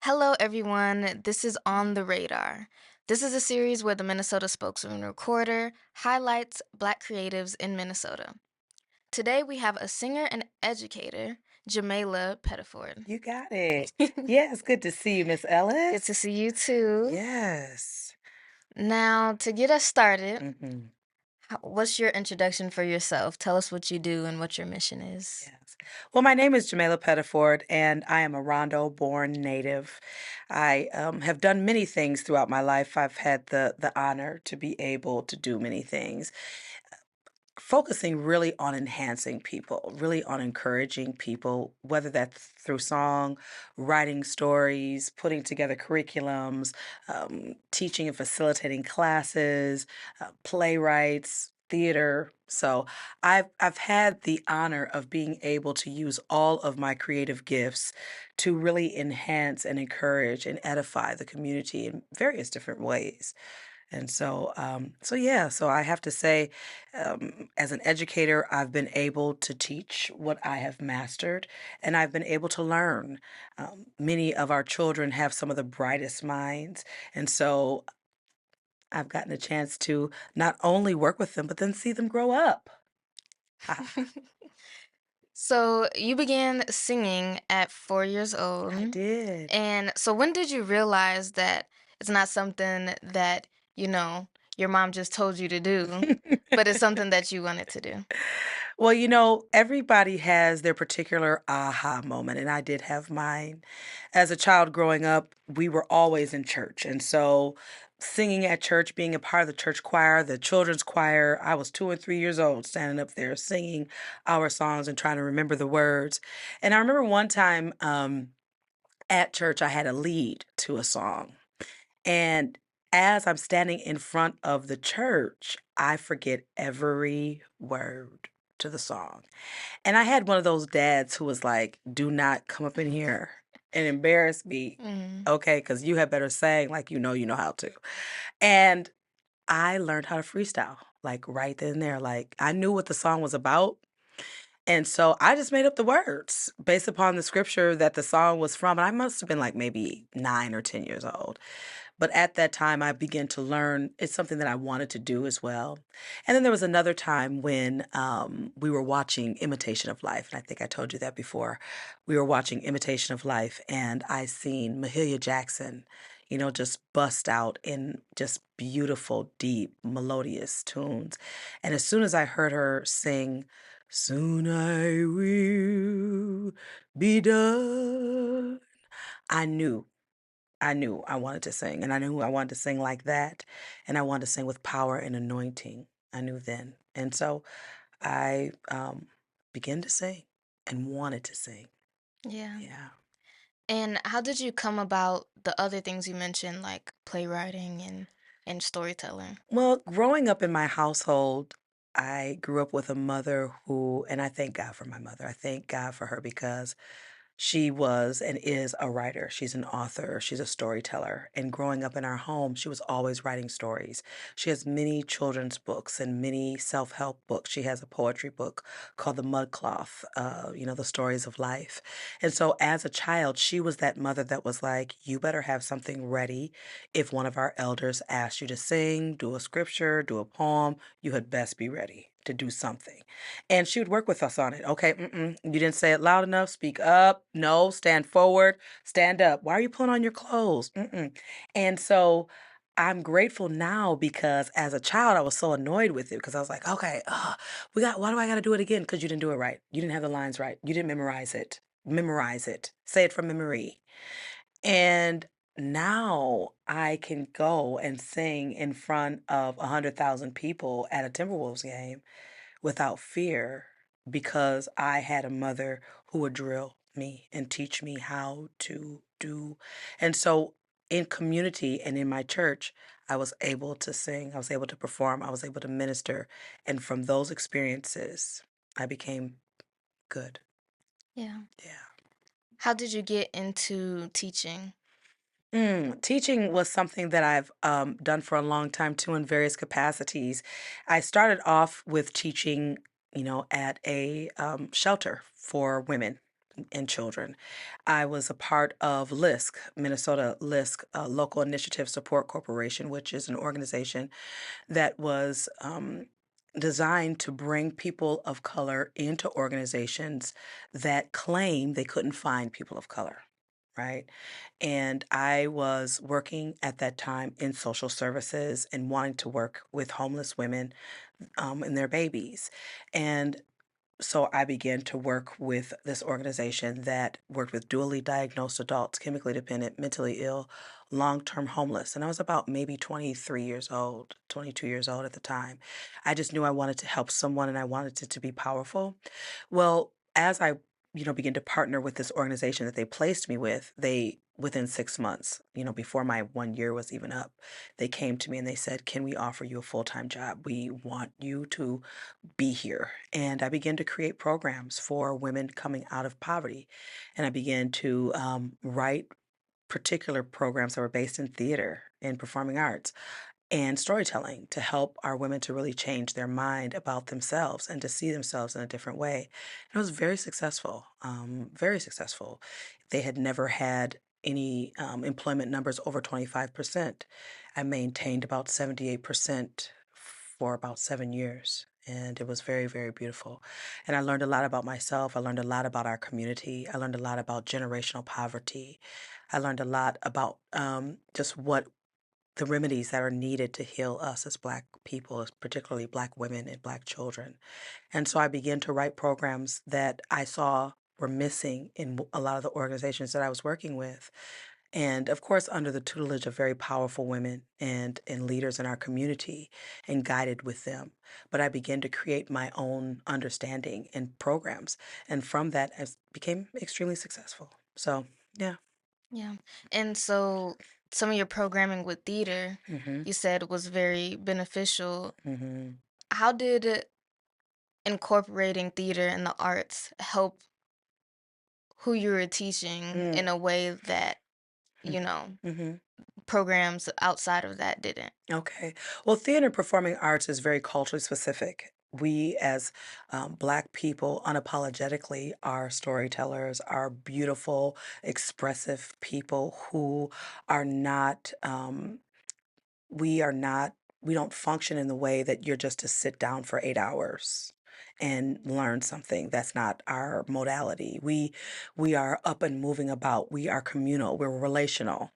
Hello, everyone. This is On the Radar. This is a series where the Minnesota Spokesman-Recorder highlights Black creatives in Minnesota. Today, we have a singer and educator, Jamela Pettiford. You got it. Yes, good to see you, Miss Good to Ellis. see you too. Yes. Now, to get us started, hmm what's your introduction for yourself? Tell us what you do and what your mission is. Yes. Well, my name is Jamela Pettiford, and I am a Rondo born native. I have done many things throughout my life. I've had the honor to be able to do many things, focusing really on enhancing people, really on encouraging people, whether that's through song, writing stories, putting together curriculums, teaching and facilitating classes, playwrights, theater. So I've had the honor of being able to use all of my creative gifts to really enhance and encourage and edify the community in various different ways. And so yeah, so I have to say, as an educator, I've been able to teach what I have mastered, and I've been able to learn. Many of our children have some of the brightest minds, and so I've gotten a chance to not only work with them, but then see them grow up. Ah, So, you began singing at 4 years I old. did. And so when did you realize that it's not something that, you know, your mom just told you to do, but it's something that you wanted to do? Well, everybody has their particular aha moment, and I did have mine. As a child growing up, we were always in church. And so singing at church, being a part of the church choir, the children's choir, I was 2 and 3 years old standing up there singing our songs and trying to remember the words. And I remember one time at church, I had a lead to a song. And as I'm standing in front of the church, I forget every word to the song. And I had one of those dads who was like, "Do not come up in here and embarrass me, Mhm. okay? Because you had better sing like you know how to." And I learned how to freestyle, like right then and there. Like I knew what the song was about. And so I just made up the words based upon the scripture that the song was from. And I must have been like maybe 9 or 10 years old. But at that time, I began to learn it's something that I wanted to do as well. And then there was another time when we were watching Imitation of Life. And I think I told you that before. We were watching Imitation of Life, and I seen Mahalia Jackson, just bust out in just beautiful, deep, melodious tunes. And as soon as I heard her sing, "Soon I will be done," I knew. I knew I wanted to sing, and I knew I wanted to sing like that, and I wanted to sing with power and anointing. I knew then. And so I began to sing and wanted to sing. Yeah. Yeah. And how did you come about the other things you mentioned, like playwriting and storytelling? Well, growing up in my household, I grew up with a mother who, and I thank God for my mother. I thank God for her because she was and is a writer. She's an author. She's a storyteller. And growing up in our home, she was always writing stories. She has many children's books and many self-help books. She has a poetry book called The Mudcloth, the stories of life. And so as a child, she was that mother that was like, you better have something ready. If one of our elders asks you to sing, do a scripture, do a poem, you had best be ready to do something. And she would work with us on it. Okay, you didn't say it loud enough. Speak up. No, stand forward. Stand up. Why are you pulling on your clothes? And so I'm grateful now because as a child, I was so annoyed with it because I was like, okay, why do I got to do it again? Because you didn't do it right. You didn't have the lines right. You didn't memorize it. Memorize it. Say it from memory. And now I can go and sing in front of 100,000 people at a Timberwolves game without fear because I had a mother who would drill me and teach me how to do. And so in community and in my church, I was able to sing, I was able to perform, I was able to minister. And from those experiences, I became good. Yeah. Yeah. How did you get into teaching? Teaching was something that I've done for a long time too in various capacities. I started off with teaching, at a shelter for women. and children. I was a part of LISC, Minnesota LISC, Local Initiative Support Corporation, which is an organization that was designed to bring people of color into organizations that claim they couldn't find people of color. Right. And I was working at that time in social services and wanting to work with homeless women and their babies. And so I began to work with this organization that worked with dually diagnosed adults, chemically dependent, mentally ill, long-term homeless. And I was about maybe 23 years old, 22 years old at the time. I just knew I wanted to help someone and I wanted it to be powerful. Well, as I, began to partner with this organization that they placed me with, they within 6 months, before my 1 year was even up, they came to me and they said, "Can we offer you a full-time job? We want you to be here." And I began to create programs for women coming out of poverty. And I began to write particular programs that were based in theater and performing arts and storytelling to help our women to really change their mind about themselves and to see themselves in a different way. And it was very successful, very successful. They had never had any employment numbers over 25%. I maintained about 78% for about 7 years. And it was very, very beautiful. And I learned a lot about myself. I learned a lot about our community. I learned a lot about generational poverty. I learned a lot about just what the remedies that are needed to heal us as Black people, particularly Black women and Black children. And so I began to write programs that I saw were missing in a lot of the organizations that I was working with. And of course, under the tutelage of very powerful women and leaders in our community and guided with them. But I began to create my own understanding and programs. And from that, I became extremely successful. So, yeah. Yeah. And so some of your programming with theater, hmm you said was very beneficial. hmm How did incorporating theater and the arts help who you were teaching mm in a way that, you know, hmm programs outside of that didn't? Okay. Well, theater and performing arts is very culturally specific. We, as Black people, unapologetically are storytellers, are beautiful, expressive people who are not we are not we don't function in the way that you're just to sit down for 8 hours and learn something. That's not our modality. We are up and moving about. We are communal, we're relational.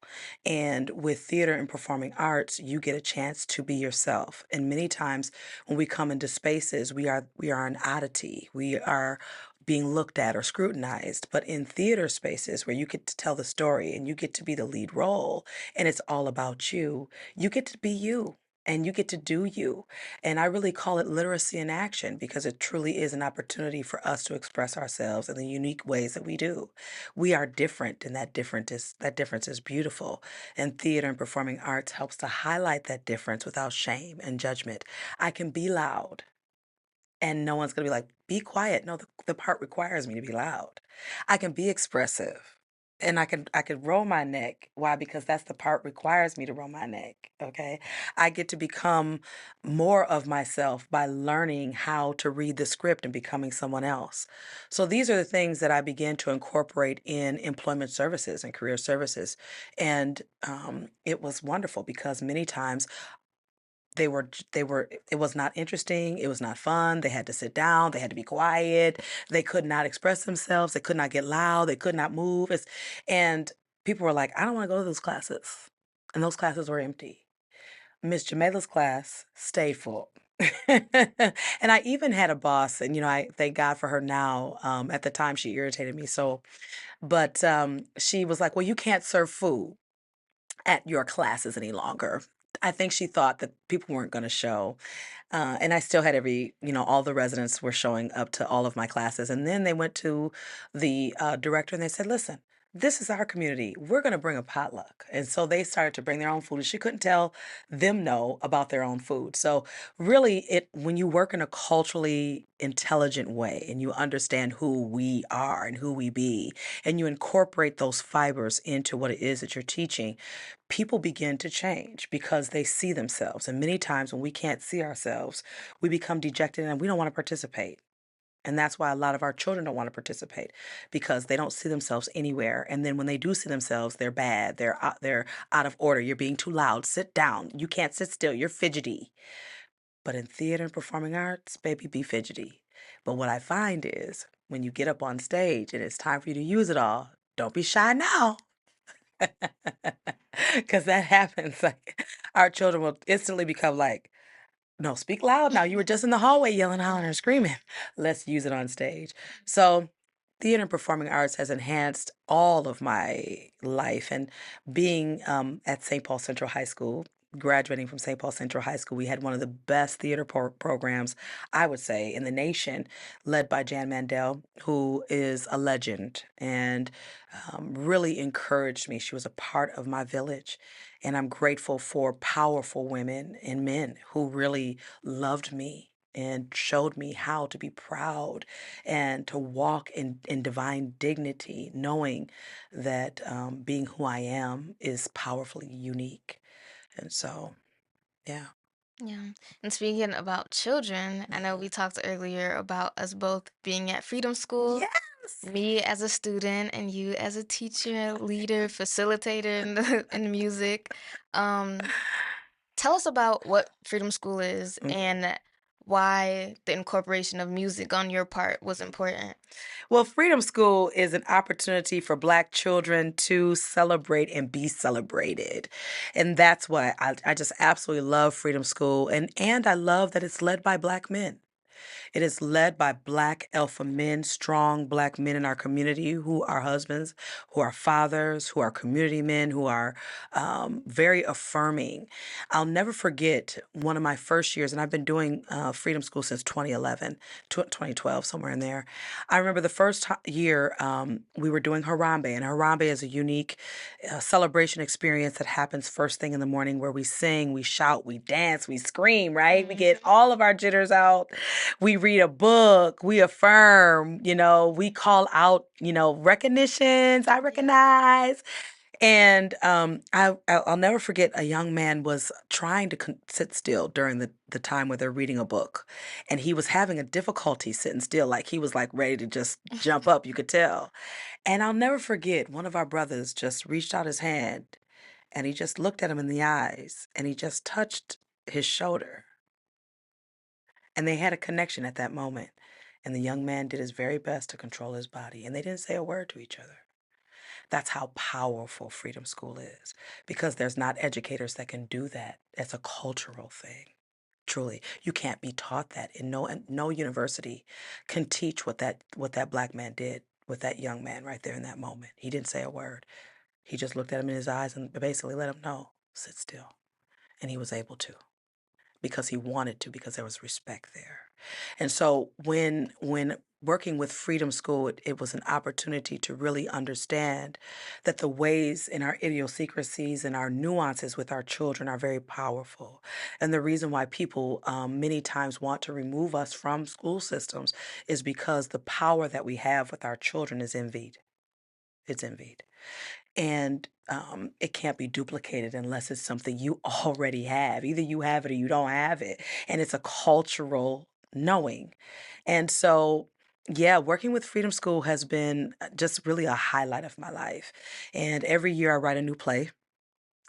And with theater and performing arts, you get a chance to be yourself. And many times when we come into spaces, we are an oddity. We are being looked at or scrutinized. But in theater spaces where you get to tell the story and you get to be the lead role and it's all about you get to be you and you get to do you. And I really call it literacy in action because it truly is an opportunity for us to express ourselves in the unique ways that we do. We are different and that difference is beautiful. And theater and performing arts helps to highlight that difference without shame and judgment. I can be loud and no one's gonna be like, "Be quiet." No, the part requires me to be loud. I can be expressive, and I can roll my neck. Why? Because that's the part requires me to roll my neck, okay? I get to become more of myself by learning how to read the script and becoming someone else. So these are the things that I begin to incorporate in employment services and career services, and, it was wonderful because many times they were it was not interesting, it was not fun, they had to sit down, they had to be quiet, they could not express themselves, they could not get loud, they could not move, and people were like, "I don't wanna go to those classes," and those classes were empty. Miss Jamela's class stayed full. And I even had a boss, and, I thank God for her now, at the time, she irritated me so, but, she was like, "Well, you can't serve food at your classes any longer." I think she thought that people weren't gonna show. And I still had all the residents were showing up to all of my classes. And then they went to the director and they said, "Listen, this is our community. We're going to bring a potluck." And so they started to bring their own food. And she couldn't tell them no about their own food. So really, when you work in a culturally intelligent way and you understand who we are and who we be, and you incorporate those fibers into what it is that you're teaching, people begin to change because they see themselves. And many times when we can't see ourselves, we become dejected and we don't want to participate. And that's why a lot of our children don't want to participate because they don't see themselves anywhere. And then when they do see themselves, they're bad. They're out of order. You're being too loud. Sit down. You can't sit still. You're fidgety. But in theater and performing arts, baby, be fidgety. But what I find is when you get up on stage and it's time for you to use it all, don't be shy now. Because that happens. Like our children will instantly become like, no, speak loud now. You were just in the hallway yelling, hollering, and screaming. Let's use it on stage. So, theater and performing arts has enhanced all of my life. And being at St. Paul Central High School, graduating from St. Paul Central High School, we had one of the best theater programs, I would say, in the nation, led by Jan Mandel, who is a legend and really encouraged me. She was a part of my village. And I'm grateful for powerful women and men who really loved me and showed me how to be proud and to walk in divine dignity, knowing that being who I am is powerfully unique. And so, yeah. Yeah. And speaking about children, I know we talked earlier about us both being at Freedom School, Yes. me as a student and you as a teacher, leader, facilitator in music. Um, Tell us about what Freedom School is and why the incorporation of music on your part was important. Well, Freedom School is an opportunity for Black children to celebrate and be celebrated. And that's why I just absolutely love Freedom School. And I love that it's led by Black men. It is led by Black alpha men, strong Black men in our community who are husbands, who are fathers, who are community men, who are very affirming. I'll never forget one of my first years, and I've been doing Freedom School since 2011, 2012, somewhere in there. I remember the first year we were doing Harambe, and Harambe is a unique celebration experience that happens first thing in the morning where we sing, we shout, we dance, we scream, right? We get all of our jitters out. We read a book, we affirm, we call out, recognitions, I recognize. And I'll never forget a young man was trying to sit still during the time where they're reading a book. And he was having a difficulty sitting still, like he was like ready to just jump up, you could tell. And I'll never forget, one of our brothers just reached out his hand and he just looked at him in the eyes and he just touched his shoulder. And they had a connection at that moment. And the young man did his very best to control his body. And they didn't say a word to each other. That's how powerful Freedom School is because there's not educators that can do that. It's a cultural thing. Truly, you can't be taught that, and no university can teach what that Black man did with that young man right there in that moment. He didn't say a word. He just looked at him in his eyes and basically let him know, sit still. And he was able to because he wanted to, because there was respect there. And so when working with Freedom School, it was an opportunity to really understand that the ways in our idiosyncrasies and our nuances with our children are very powerful. And the reason why people many times want to remove us from school systems is because the power that we have with our children is envied. It's envied. And it can't be duplicated unless it's something you already have. Either you have it or you don't have it. And it's a cultural knowing. And so, yeah, working with Freedom School has been just really a highlight of my life. And every year I write a new play.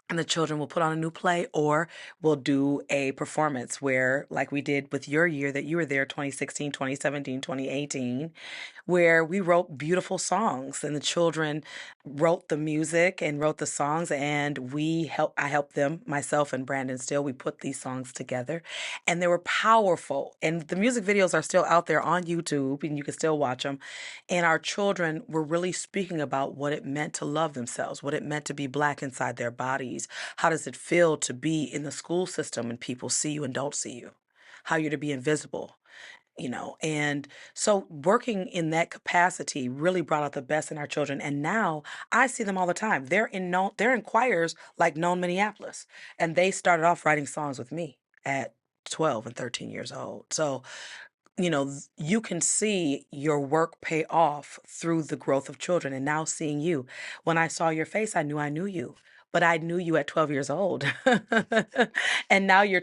And the children will put on a new play or we'll do a performance where, like we did with your year that you were there, 2016, 2017, 2018, where we wrote beautiful songs and the children wrote the music and wrote the songs and I helped them, myself and Brandon Still, we put these songs together and they were powerful. And the music videos are still out there on YouTube and you can still watch them. And our children were really speaking about what it meant to love themselves, what it meant to be Black inside their bodies. How does it feel to be in the school system and people see you and don't see you? How you're to be invisible, and so working in that capacity really brought out the best in our children. And now I see them all the time. They're in choirs like known Minneapolis, and they started off writing songs with me at 12 and 13 years old. So you can see your work pay off through the growth of children. And now seeing you, when I saw your face, I knew you. But I knew you at 12 years old, and now you're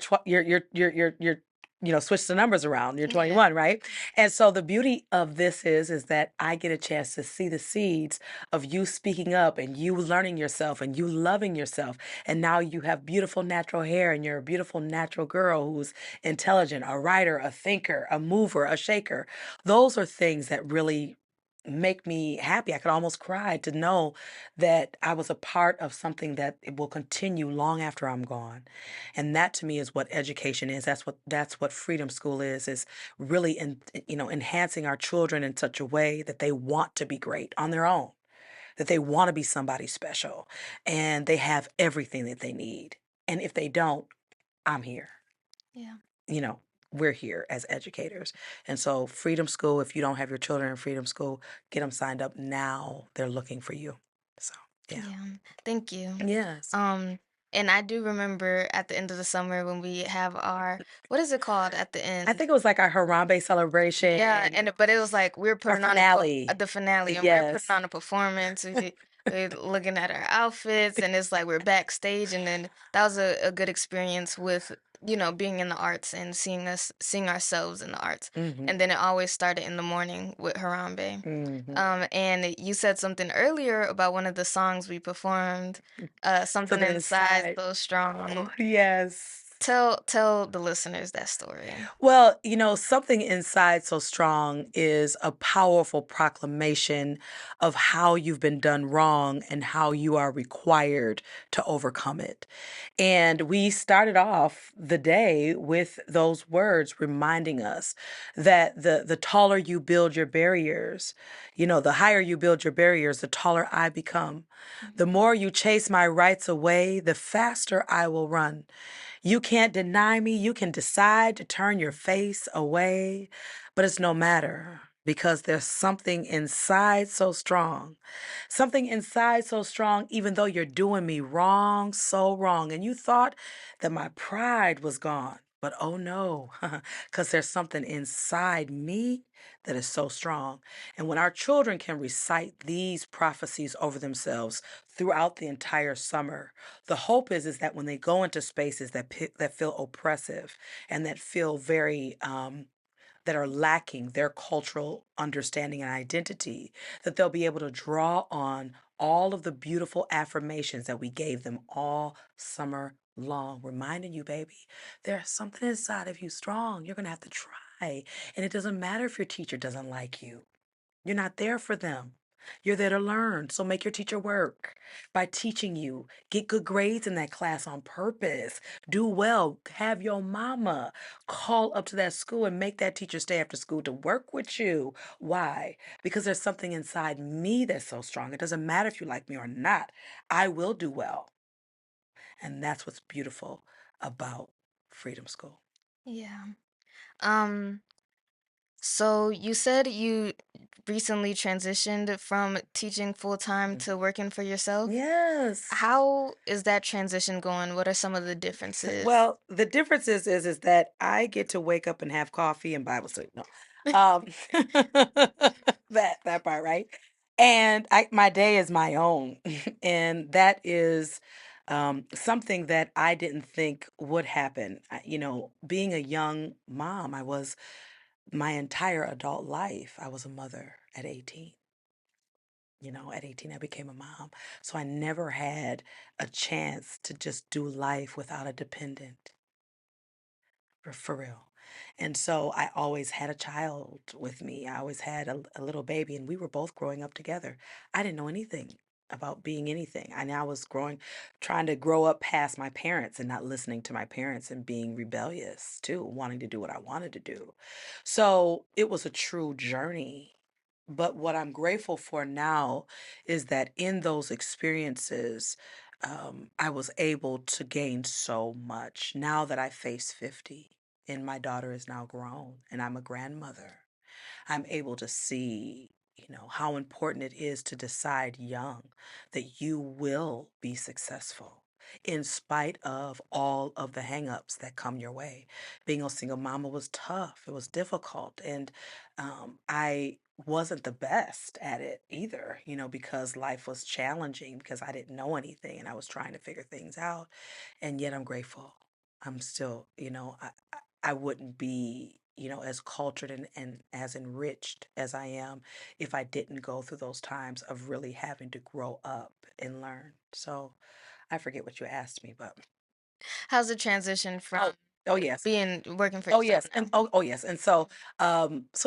switch the numbers around. You're Yeah. 21, right? And so the beauty of this is that I get a chance to see the seeds of you speaking up and you learning yourself and you loving yourself. And now you have beautiful natural hair and you're a beautiful natural girl who's intelligent, a writer, a thinker, a mover, a shaker. Those are things that really make me happy. I could almost cry to know that I was a part of something that it will continue long after I'm gone. And that to me is what education is. That's what Freedom School is really enhancing our children in such a way that they want to be great on their own, that they want to be somebody special, and they have everything that they need. And if they don't, I'm here. Yeah. You know, we're here as educators. And so Freedom School, if you don't have your children in Freedom School, get them signed up now. They're looking for you. So, yeah. Yeah. Thank you. Yes. Um, and I do remember at the end of the summer when we have our, what is it called at the I end? think it was like our Harambe celebration, Yeah, but it was like we're our putting on finale. the finale, and we're putting Yes. on a performance. We're looking at our outfits, and it's like we're backstage, and then that was a good experience with being in the arts and seeing ourselves in the arts. Mhm. And then it always started in the morning with Harambe. Mhm. And you said something earlier about one of the songs we performed, something Something inside inside. so Oh, strong. yes. Tell the listeners that story. Well, something inside so strong is a powerful proclamation of how you've been done wrong and how you are required to overcome it. And we started off the day with those words reminding us that the taller you build your barriers, the higher you build your barriers, the taller I become. The more you chase my rights away, the faster I will run. You can't deny me. You can decide to turn your face away, but it's no matter because there's something inside so strong. Something inside so strong, even though you're doing me wrong, so wrong. And you thought that my pride was gone. But oh no, because there's something inside me that is so strong. And when our children can recite these prophecies over themselves throughout the entire summer, the hope is that when they go into spaces that feel oppressive and that feel very that are lacking their cultural understanding and identity, that they'll be able to draw on all of the beautiful affirmations that we gave them all summer long, reminding you, baby, there's something inside of you strong. You're gonna have to try, and it doesn't matter if your teacher doesn't like you. You're not there for them. You're there to learn. So make your teacher work by teaching you. Get good grades in that class on purpose. Do well. Have your mama call up to that school and make that teacher stay after school to work with you. Why? Because there's something inside me that's so strong. It doesn't matter if you like me or not. I will do well. And that's what's beautiful about Freedom School. Yeah. Um, so you said you recently transitioned from teaching full time Mm. to working for yourself. Yes. How is that transition going? What are some of the differences? Well, the difference is that I get to wake up and have coffee and Bible study. No. Um that part, right? And my day is my own. And that is something that I didn't think would happen. Being a young mom, I was my entire adult life, I was a mother at 18. At 18, I became a mom. So I never had a chance to just do life without a dependent. For real. And so I always had a child with me. I always had a little baby, and we were both growing up together. I didn't know anything about being anything. I was trying to grow up past my parents and not listening to my parents and being rebellious too, wanting to do what I wanted to do. So it was a true journey. But what I'm grateful for now is that in those experiences, I was able to gain so much now that I face 50 and my daughter is now grown and I'm a grandmother. I'm able to see, how important it is to decide young that you will be successful in spite of all of the hangups that come your way. Being a single mama was tough. It was difficult. And I wasn't the best at it either, because life was challenging because I didn't know anything and I was trying to figure things out. And yet I'm grateful. I'm still, I wouldn't be, as cultured and as enriched as I am if I didn't go through those times of really having to grow up and learn. So I forget what you asked me, but How's the transition oh, from oh yes. being working for Oh yourself yes, and now? oh yes, and so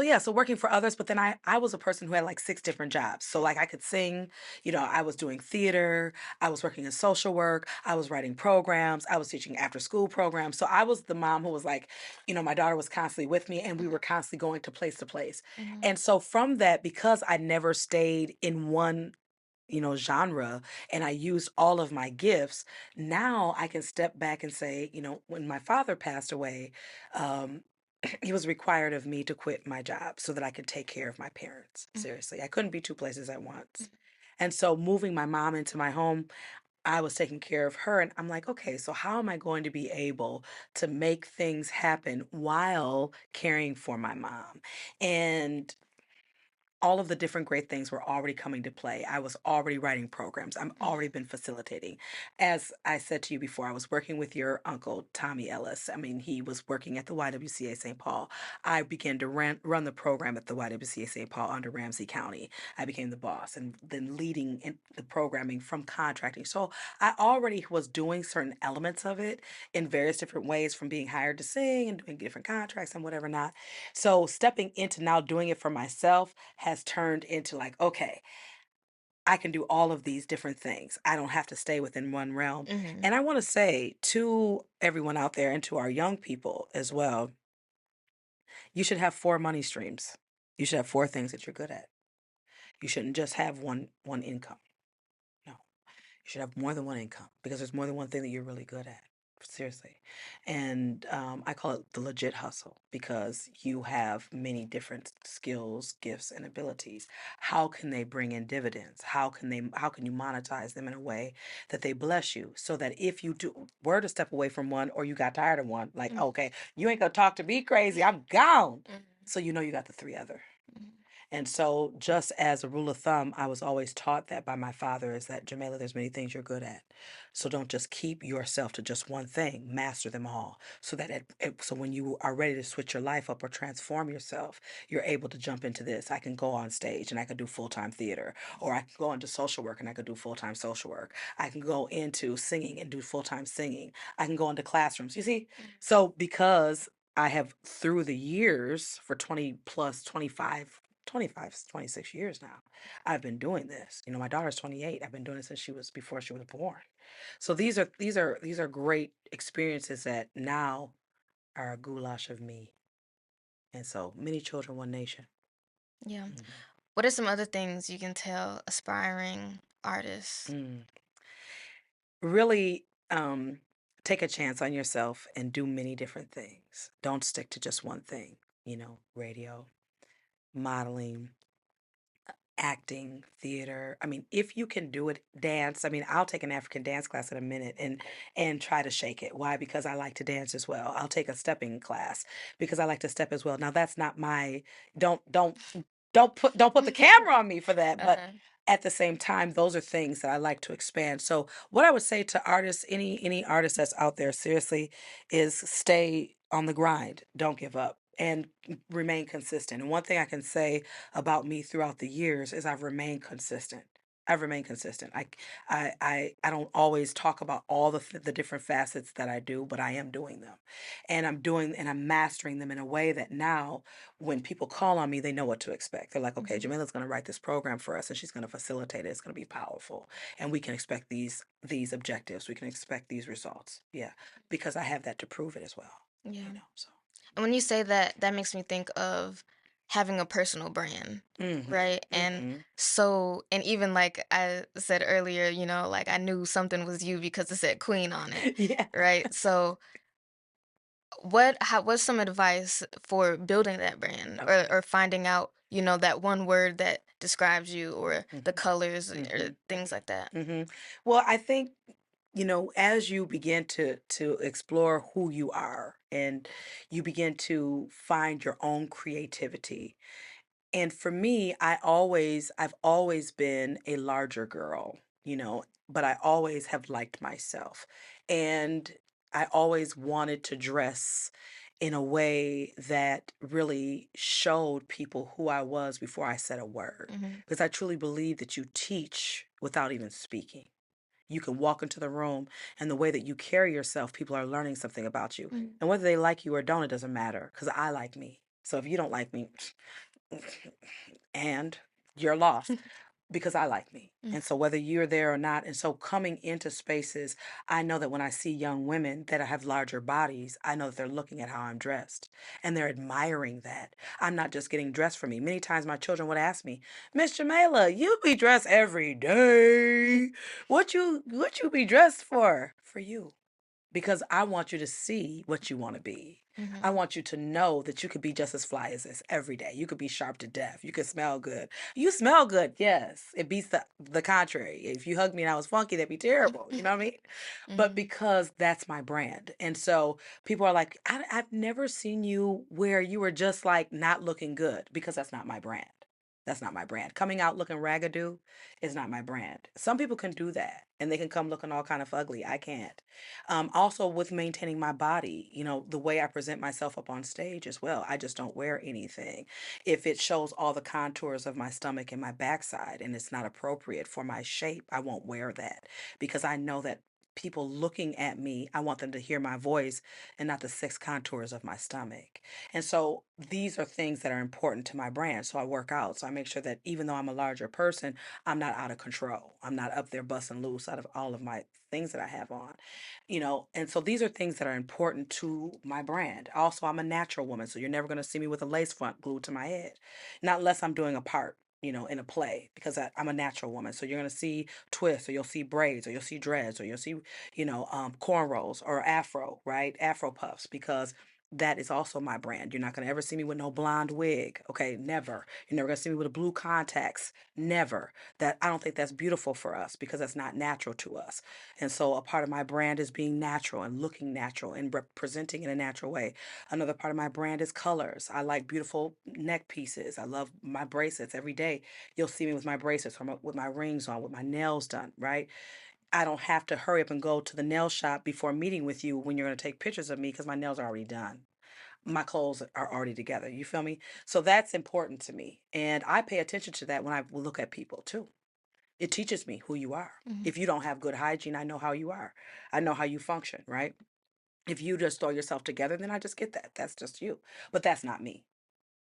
yeah, so working for others, but then I was a person who had like six different jobs. So like I could sing, I was doing theater, I was working in social work, I was writing programs, I was teaching after school programs. So I was the mom who was like, my daughter was constantly with me, and we were constantly going to place to place. Mhm, And so from that, because I never stayed in one genre, and I used all of my gifts, now I can step back and say, when my father passed away, um, he was required of me to quit my job so that I could take care of my parents. mhm, Seriously, I couldn't be two places at once. mhm, And so moving my mom into my home, I was taking care of her. And I'm like, okay, so how am I going to be able to make things happen while caring for my mom? And all of the different great things were already coming to play. I was already writing programs. I'm already been facilitating. As I said to you before, I was working with your uncle, Tommy Ellis. I mean, he was working at the YWCA St. Paul. I began to run the program at the YWCA St. Paul under Ramsey County. I became the boss and then leading in the programming from contracting. So I already was doing certain elements of it in various different ways, from being hired to sing and doing different contracts and whatever not. So stepping into now doing it for myself has turned into like, okay, I can do all of these different things. I don't have to stay within one realm. mhm, And I want to say to everyone out there and to our young people as well, you should have four money streams. You should have four things that you're good at. You shouldn't just have one income. No. You should have more than one income because there's more than one thing that you're really good at. Seriously. And I call it the legit hustle because you have many different skills, gifts, and abilities. How can they bring in dividends? How can you monetize them in a way that they bless you so that if you were to step away from one or you got tired of one, like, mhm, okay, you ain't gonna talk to me crazy, I'm gone. mhm, So you got the three other. mhm. And so, just as a rule of thumb, I was always taught that by my father is that, Jamela, there's many things you're good at. So don't just keep yourself to just one thing, master them all. So that so when you are ready to switch your life up or transform yourself, you're able to jump into this. I can go on stage and I can do full-time theater, or I can go into social work and I can do full-time social work. I can go into singing and do full-time singing. I can go into classrooms. You see? So because I have through the years for 20 plus 25, 26 years now. I've been doing this. My daughter's 28. I've been doing it since before she was born. So these are great experiences that now are a goulash of me. And so many children, one nation. Yeah. Mhm. What are some other things you can tell aspiring artists? Mm. Really take a chance on yourself and do many different things. Don't stick to just one thing, radio, modeling, acting, theater. I mean, if you can do it, dance. I mean, I'll take an African dance class in a minute and try to shake it. Why? Because I like to dance as well. I'll take a stepping class because I like to step as well. Now that's not my don't don't don't put the camera on me for that, but Uh-huh. at the same time, those are things that I like to expand. So what I would say to artists, any artist that's out there, seriously, is stay on the grind. Don't give up and remain consistent. And one thing I can say about me throughout the years is I've remained consistent. I've remained consistent. I don't always talk about all the different facets that I do, but I am doing them, and I'm mastering them in a way that now when people call on me, they know what to expect. They're like, okay, Mhm. Jamela's going to write this program for us, and she's going to facilitate it. It's going to be powerful, and we can expect these objectives. We can expect these results. Yeah, because I have that to prove it as well. Yeah. So. And when you say that, that makes me think of having a personal brand, Mm-hmm. right? And Mm-hmm. so, and even like I said earlier, like I knew something was you because it said Queen on it, Yeah. right? So, what's some advice for building that brand Okay. or finding out, that one word that describes you or the Mm-hmm. colors or Mm-hmm. things like that? Mm-hmm. Well, I think as you begin to explore who you are and you begin to find your own creativity. And for me, I've always been a larger girl, but I always have liked myself. And I always wanted to dress in a way that really showed people who I was before I said a word. Mhm. Because I truly believe that you teach without even speaking. You can walk into the room, and the way that you carry yourself, people are learning something about you. Mhm. And whether they like you or don't, it doesn't matter because I like me. So if you don't like me, and you're lost because I like me. Mhm. And so whether you're there or not, and so coming into spaces, I know that when I see young women that have larger bodies, I know that they're looking at how I'm dressed and they're admiring that. I'm not just getting dressed for me. Many times my children would ask me, Miss Jamela, you be dressed every day. What you be dressed for? For you, because I want you to see what you want to be. I Mhm. want you to know that you could be just as fly as this every day. You could be sharp to death. You could smell good. You smell good, yes. It beats the contrary. If you hugged me and I was funky, that'd be terrible. You know what I mean? But Mhm. because that's my brand. And so people are like, I've never seen you where you were just like not looking good because that's not my brand. That's not my brand. Coming out looking raggedy is not my brand. Some people can do that and they can come looking all kind of ugly. I can't. Also, with maintaining my body, the way I present myself up on stage as well, I just don't wear anything. If it shows all the contours of my stomach and my backside and it's not appropriate for my shape, I won't wear that because I know that people looking at me, I want them to hear my voice and not the six contours of my stomach. And so these are things that are important to my brand. So I work out. So I make sure that even though I'm a larger person, I'm not out of control. I'm not up there busting loose out of all of my things that I have on, and so these are things that are important to my brand. Also, I'm a natural woman, so you're never going to see me with a lace front glued to my head, not unless I'm doing a part, in a play, because I'm a natural woman. So you're going to see twists, or you'll see braids, or you'll see dreads, or you'll see, cornrows or afro, right? Afro puffs, because that is also my brand. You're not going to ever see me with no blonde wig. Okay, never. You're never going to see me with a blue contacts. Never. That I don't think that's beautiful for us because that's not natural to us. And so a part of my brand is being natural and looking natural and representing in a natural way. Another part of my brand is colors. I like beautiful neck pieces. I love my bracelets every day. You'll see me with my bracelets or with my rings on, with my nails done, right? I don't have to hurry up and go to the nail shop before meeting with you when you're going to take pictures of me because my nails are already done. My clothes are already together. You feel me? So that's important to me. And I pay attention to that when I look at people too. It teaches me who you are. Mhm. If you don't have good hygiene, I know how you are. I know how you function, right? If you just throw yourself together, then I just get that. That's just you. But that's not me.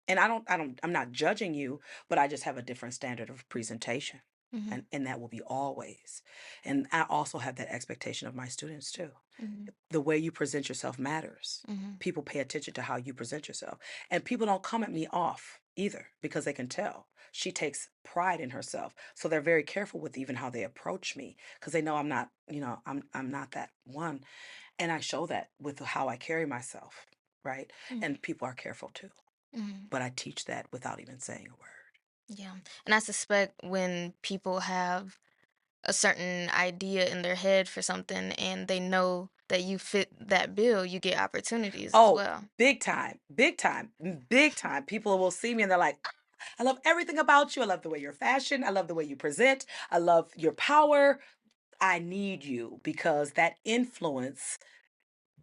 And I'm not judging you, but I just have a different standard of presentation. Mhm. And that will be always. And I also have that expectation of my students too. Mhm. The way you present yourself matters. Mhm. People pay attention to how you present yourself. And people don't come at me off either because they can tell. She takes pride in herself. So they're very careful with even how they approach me because they know I'm not, I'm not that one. And I show that with how I carry myself, right? Mhm. And people are careful too. Mhm. But I teach that without even saying a word. Yeah. And I suspect when people have a certain idea in their head for something and they know that you fit that bill, you get opportunities as Oh, well. big time, big time, big time. People will see me and they're like, "Ah, I love everything about you. I love the way you're fashioned. I love the way you present. I love your power. I need you because that influence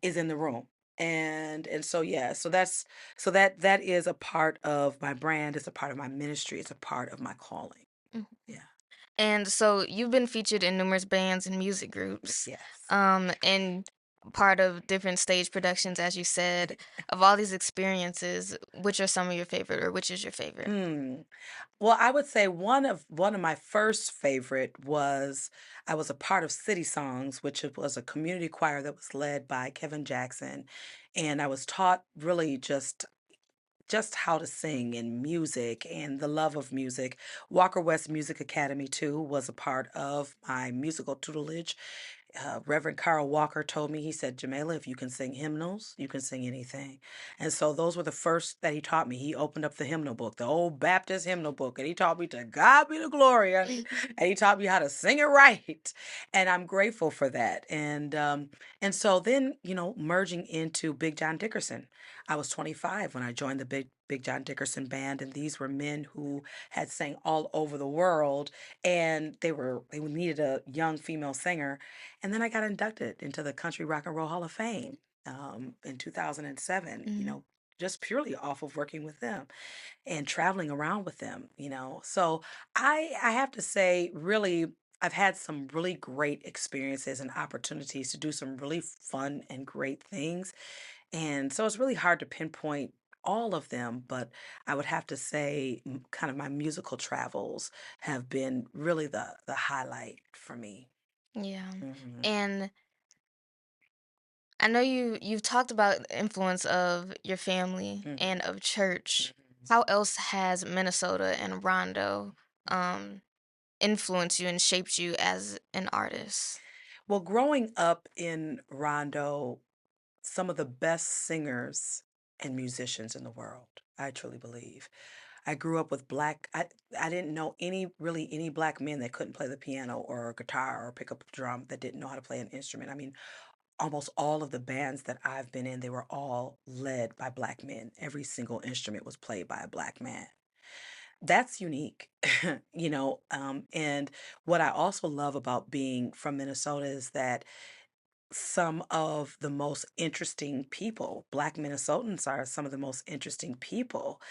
is in the room." And so yeah, so that is a part of my brand, it's a part of my ministry, it's a part of my calling. Mhm. Yeah. And so you've been featured in numerous bands and music groups, Yes. and part of different stage productions, as you said. Of all these experiences, which are some of your favorite, or which is your favorite? Hmm. Well, I would say one of my first favorite was I was a part of City Songs, which was a community choir that was led by Kevin Jackson, and I was taught really just how to sing and music and the love of music. Walker West Music Academy too was a part of my musical tutelage. Reverend Carl Walker told me, he said, Jamela, if you can sing hymnals, you can sing anything. And so those were the first that he taught me. He opened up the hymnal book, the old Baptist hymnal book, and he taught me to God be the glory. And he taught me how to sing it right. And I'm grateful for that. And so then, merging into Big John Dickerson. I was 25 when I joined the Big John Dickerson band, and these were men who had sang all over the world, and they needed a young female singer, and then I got inducted into the Country Rock and Roll Hall of Fame. in 2007, Mhm. just purely off of working with them and traveling around with them, So I have to say, really, I've had some really great experiences and opportunities to do some really fun and great things. And so it's really hard to pinpoint all of them, but I would have to say kind of my musical travels have been really the highlight for me. Yeah. Hmm. And I know you've talked about the influence of your family and Hmm. of church. Hmm. How else has Minnesota and Rondo um influenced you and shaped you as an artist? Well, growing up in Rondo, some of the best singers and musicians in the world, I truly believe. I grew up with I didn't know any black men that couldn't play the piano or guitar or pick up a drum that didn't know how to play an instrument. I mean, almost all of the bands that I've been in, they were all led by black men. Every single instrument was played by a black man. That's unique, and what I also love about being from Minnesota is that some of the most interesting people, Black Minnesotans are some of the most interesting people.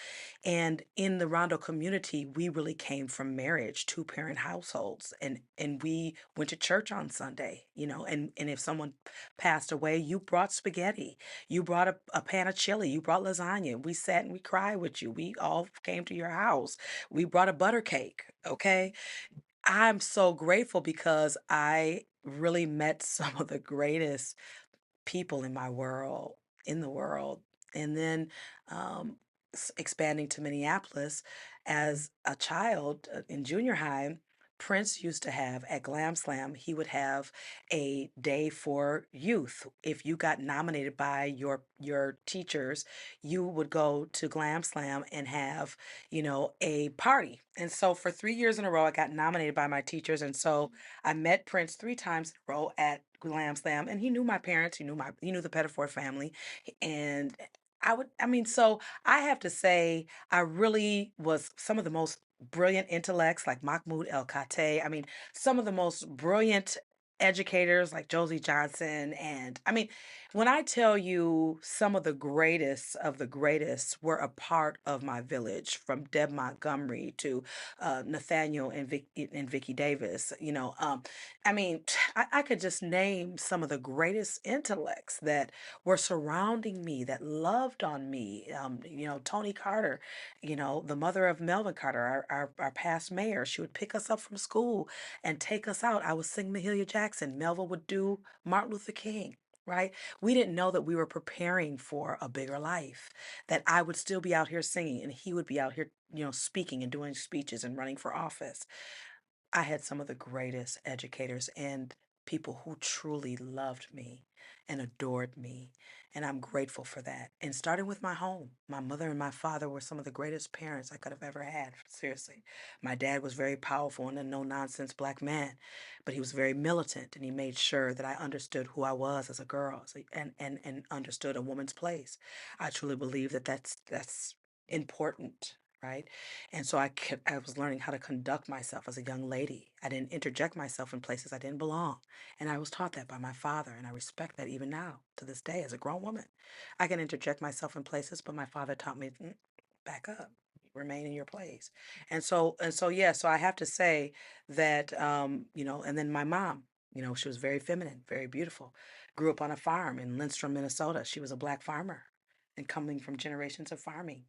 And in the Rondo community, we really came from marriage, two-parent households, and we went to church on Sunday, and if someone passed away, you brought spaghetti, you brought a pan of chili, you brought lasagna. We sat and we cried with you. We all came to your house. We brought a butter cake, okay? I'm so grateful because I really met some of the greatest people in the world. And then expanding to Minneapolis as a child in junior high, Prince used to have at Glam Slam, he would have a day for youth. If you got nominated by your teachers, you would go to Glam Slam and have, a party. And so for 3 years in a row, I got nominated by my teachers. And so I met Prince 3 times in a row at Glam Slam, and he knew my parents. He knew the Pettiford family, and so I have to say, I really was some of the most brilliant intellects like Mahmoud El-Kate. I mean, some of the most brilliant educators like Josie Johnson. And I mean, when I tell you some of the greatest were a part of my village, from Deb Montgomery to Nathaniel and Vicky Davis, I mean, I could just name some of the greatest intellects that were surrounding me, that loved on me. Tony Carter, the mother of Melvin Carter, our past mayor, she would pick us up from school and take us out. I would sing Mahalia Jackson. Melva would do Martin Luther King. Right? We didn't know that we were preparing for a bigger life, that I would still be out here singing and he would be out here, speaking and doing speeches and running for office. I had some of the greatest educators and people who truly loved me and adored me. And I'm grateful for that. And starting with my home, my mother and my father were some of the greatest parents I could have ever had. Seriously. My dad was very powerful and a no nonsense black man, but he was very militant and he made sure that I understood who I was as a girl, and understood a woman's place. I truly believe that that's important. Right. And so I was learning how to conduct myself as a young lady. I didn't interject myself in places I didn't belong. And I was taught that by my father, and I respect that even now, to this day, as a grown woman. I can interject myself in places, but my father taught me, back up, remain in your place. Yeah, so I have to say that, and then my mom, she was very feminine, very beautiful, grew up on a farm in Lindstrom, Minnesota. She was a black farmer and coming from generations of farming.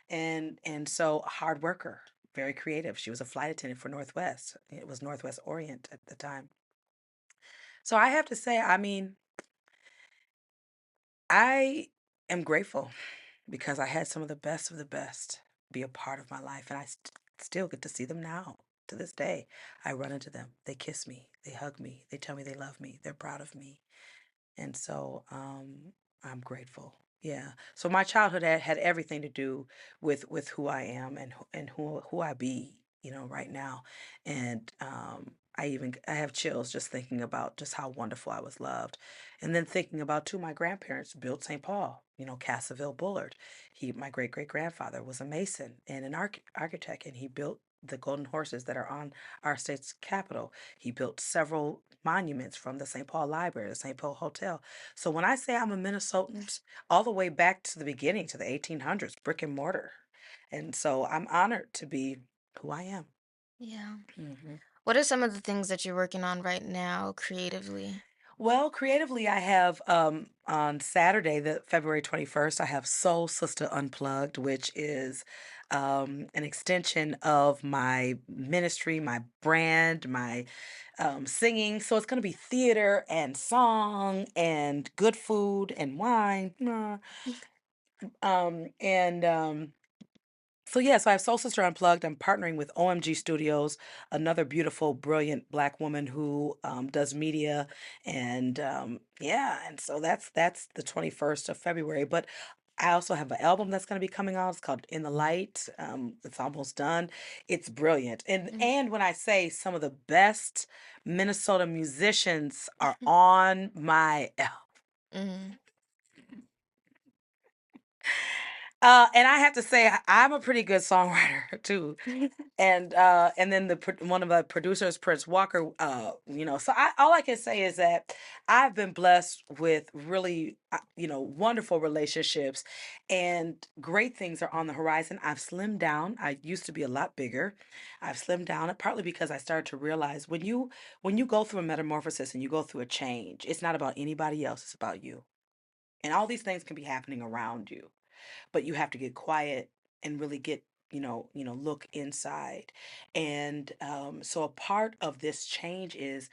And so a hard worker, very creative. She was a flight attendant for Northwest. It was Northwest Orient at the time. So I have to say, I mean, I am grateful because I had some of the best be a part of my life, and I still get to see them now. To this day, I run into them. They kiss me, they hug me, they tell me they love me, they're proud of me. And so, I'm grateful. Yeah. So my childhood had everything to do with who I am and who I be, right now. And I have chills just thinking about just how wonderful I was loved. And then thinking about too, my grandparents built St. Paul, Cassaville Bullard. My great great grandfather was a mason and an architect, and he built the golden horses that are on our state's capital. He built several monuments from the St. Paul Library, the St. Paul Hotel. So when I say I'm a Minnesotan, all the way back to the beginning, to the 1800s, brick and mortar. And so I'm honored to be who I am. Yeah. Mhm. What are some of the things that you're working on right now creatively? Well, creatively, I have on Saturday, the February 21st, I have Soul Sister Unplugged, which is an extension of my ministry, my brand, my singing. So it's going to be theater and song and good food and wine. And So yeah, so I have Soul Sister Unplugged. I'm partnering with OMG Studios, another beautiful, brilliant Black woman who does media, and yeah, and so that's the 21st of February. But I also have an album that's going to be coming out. It's called In the Light. It's almost done. It's brilliant, Mm. and when I say some of the best Minnesota musicians are on my Mm. and I have to say, I'm a pretty good songwriter too. And then one of the producers, Prince Walker, so all I can say is that I've been blessed with really, wonderful relationships, and great things are on the horizon. I've slimmed down. I used to be a lot bigger. I've slimmed down, partly because I started to realize when you go through a metamorphosis and you go through a change, it's not about anybody else, it's about you. And all these things can be happening around you, but you have to get quiet and really get, look inside. And so a part of this change is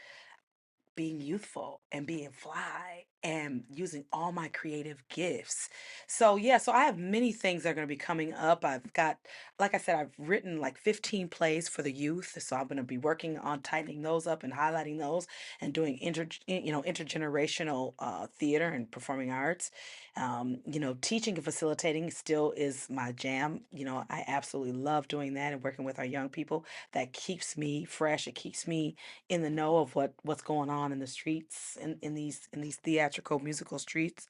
being youthful and being fly and using all my creative gifts. So yeah, so I have many things that are going to be coming up. I've got, like I said, I've written like 15 plays for the youth. So I'm going to be working on tightening those up and highlighting those and doing intergenerational theater and performing arts. Teaching and facilitating still is my jam. I absolutely love doing that and working with our young people. That keeps me fresh. It keeps me in the know of what's going on in the streets, in these theatrical musical streets.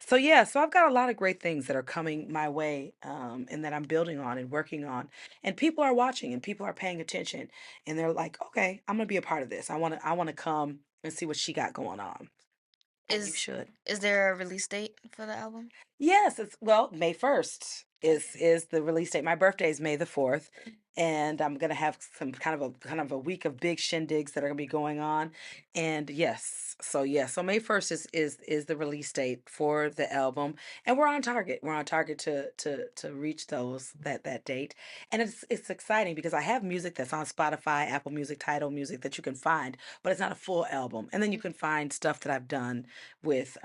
So yeah, so I've got a lot of great things that are coming my way, and that I'm building on and working on. And people are watching and people are paying attention, and they're like, okay, I'm gonna be a part of this. I wanna come and see what she got going on. And you Is should. is there a release date for the album? Yes, it's well, May 1st is the release date. My birthday is May the 4th, and I'm gonna have some kind of a week of big shindigs that are gonna be going on. And yes, so May 1st is the release date for the album, and we're on target. We're on target to reach that date. And it's exciting because I have music that's on Spotify, Apple Music, Tidal Music that you can find, but it's not a full album. And then you can find stuff that I've done with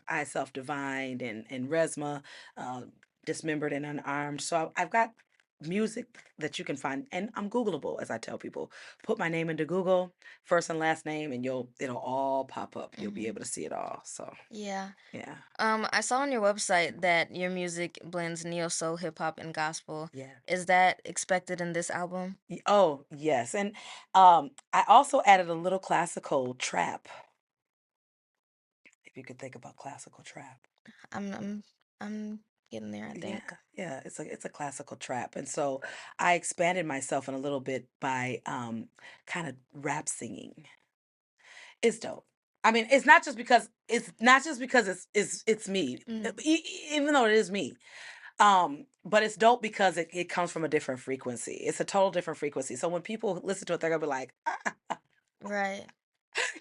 I Self Divined and Resma, uh, Dismembered and Unarmed. So I've got music that you can find, and I'm Googleable, as I tell people. Put my name into Google, first and last name, and it'll all pop up. You'll be Hmm. able to see it all. So Yeah. yeah, I saw on your website that your music blends neo soul, hip hop, and gospel. yeah. Is that expected in this album? Oh yes, and I also added a little classical trap. If you could think about classical trap. I'm I'm I'm getting there, I Yeah, think. yeah, it's a classical trap. And so I expanded myself in a little bit by kind of rap singing. It's dope. I mean, it's not just because it's me, Mm. even though it is me. But it's dope because it comes from a different frequency. It's a total different frequency. So when people listen to it, they're gonna be like, Right.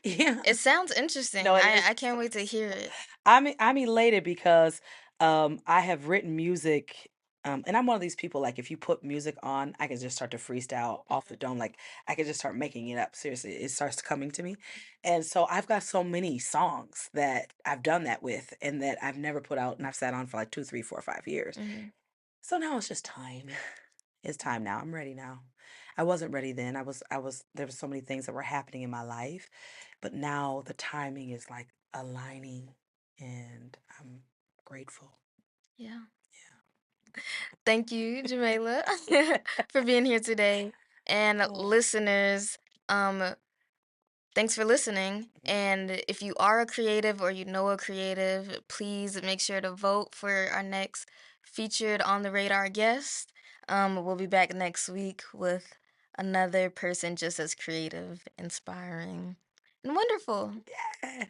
yeah, It sounds no, interesting. it I is. can't wait to hear it. I'm elated because I have written music, and I'm one of these people, like, if you put music on, I can just start to freestyle off the dome. Like, I can just start making it up. Seriously, it starts coming to me. And so I've got so many songs that I've done that with and that I've never put out, and I've sat on for like 2, 3, 4, 5 years. Hmm. So now it's just time. It's time now. I'm ready now. I wasn't ready then. There were so many things that were happening in my life, but now the timing is like aligning, and I'm grateful. Yeah. Thank you, Jamela, for being here today. And Oh. listeners, thanks for listening. Mhm. And if you are a creative or you know a creative, please make sure to vote for our next featured on the radar guest. We'll be back next week with another person just as creative, inspiring, and wonderful. Yeah.